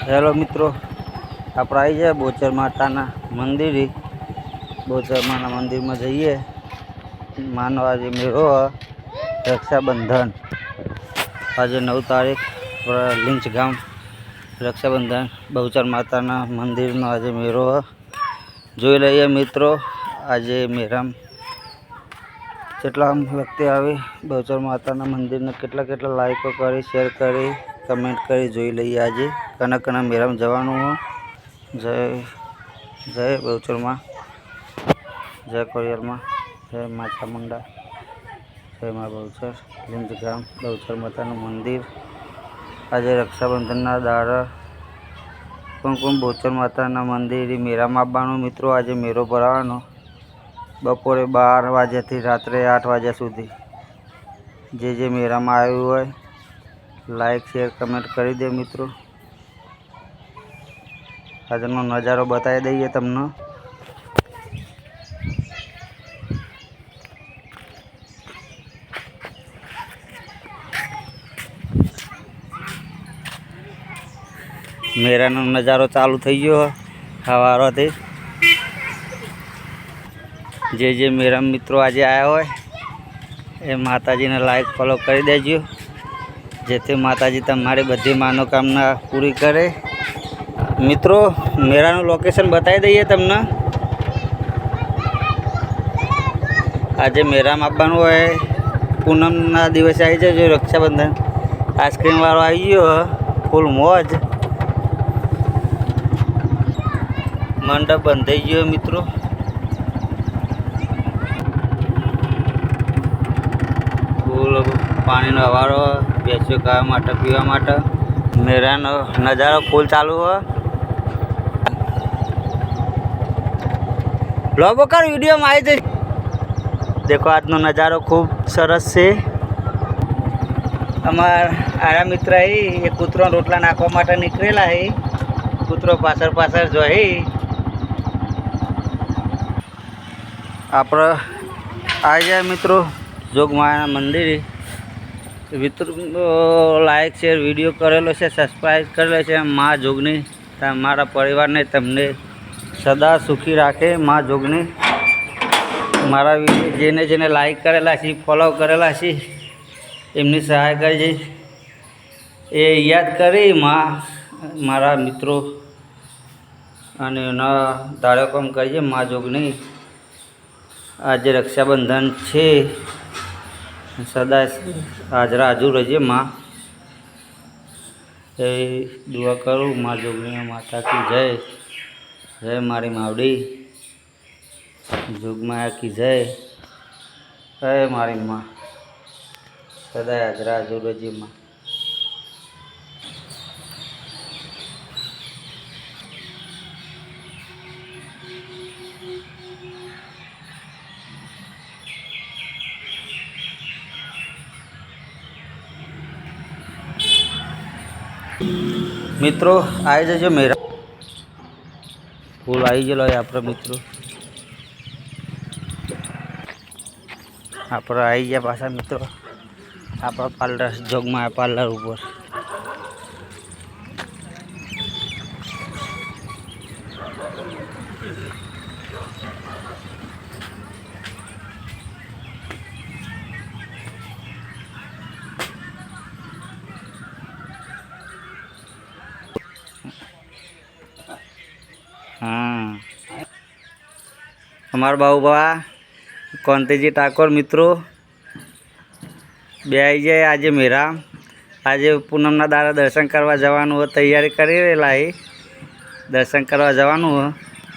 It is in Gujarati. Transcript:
હેલો મિત્રો, આપણે આવી જાય બોચર માતાના મંદિરે. બોચર માના મંદિરમાં જઈએ. માનો આજે મેળો રક્ષાબંધન, આજે 9 તારીખ લીંચ ગામ રક્ષાબંધન બહુચર માતાના મંદિરનો આજે મેળો જોઈ લઈએ મિત્રો. આજે મેળામાં કેટલા વ્યક્તિ આવી બહુચર માતાના મંદિરને કેટલા લાઈકો કરી, શેર કરી, કમેન્ટ કરી જોઈ લઈએ. આજે કના મેળામાં જવાનું હોય. જય બહુચરમાં, જય કોરિયરમાં, જય મા ચામુંડા, જય મા બહુચર લીંચ ગામ બહુચર માતાનું મંદિર. આજે રક્ષાબંધનના દાડા કોણ બહુચર માતાના મંદિર મેળામાં આવવાનું મિત્રો. આજે મેળો ભરાવાનો બપોરે 12 વાગ્યાથી રાત્રે 8 વાગ્યા સુધી. જે મેળામાં આવ્યું હોય લાઈક શેર કમેન્ટ કરી દે મિત્રો. આજનો નજારો બતાવી દઈએ તમને. મેળાનો નજારો ચાલુ થઈ ગયો સવારથી. જે મેળા મિત્રો આજે આવ્યા હોય એ માતાજીને લાઈક ફોલો કરી દેજો, જેથી માતાજી તમારી બધી મનોકામના પૂરી કરે. મિત્રો મેળાનું લોકેશન બતાવી દઈએ તમને. આજે મેળામાં આવવાનું હોય પૂનમના દિવસે આવી જજો. રક્ષાબંધન આઈસ્ક્રીમ વાળો આવી ગયો, ફૂલ મોજ. મંડપ બંધાઈ ગયો મિત્રો. ફૂલ પાણીનો અવારો, બેસ્યો ખાવા માટે પીવા માટે. મેળાનો નજારો ફૂલ ચાલુ હોય. લોબો કર વિડીયોમાં આવી જઈ. દેખો આજનો નજારો ખૂબ સરસ છે. આરા મિત્ર એ કૂતરો રોટલા નાખવા માટે નીકળેલા હે. કૂતરો પાછળ જોઈ. આપણે આવી જાય મિત્રો જોગમાયાના મંદિરે. મિત્રો લાઈક શેર વિડીયો કરેલો છે, સબસ્ક્રાઈબ કરેલો છે. મા જોગની તમારા પરિવારને તમને સદા સુખી રાખે. મા જોગની મારા વિડીયો જેને લાઈક કરેલા છે, ફોલો કરેલા છે, એમની સહાય કરજે. એ યાદ કરી મારા મિત્રો અને એના ધારકોમ કરજે. મા જોગની આજે રક્ષાબંધન છે, સદા હાજરા હાજર રહેજે. માં એ દુઆ કરું. મા જોગણી માતા કી જય. જય મારી માવડી જોગમાયા કી જય. જય મારી માં, સદા હાજરા હાજર રહેજે માં. મિત્રો આવી જજો મેળા. ફૂલ આવી ગયેલો હોય આપણે મિત્રો. આપણે આવી ગયા પાછા મિત્રો આપણા પાર્લર જોગમાં પાર્લર ઉપર. हाँ हमारा बाबा कोंतेजी ठाकुर मित्रों બે આવી જાય. આજે મેળા આજે પૂનમના દાડા દર્શન કરવા જવાનું હોય. તૈયારી કરી રહેલા દર્શન કરવા જવાનું હોય.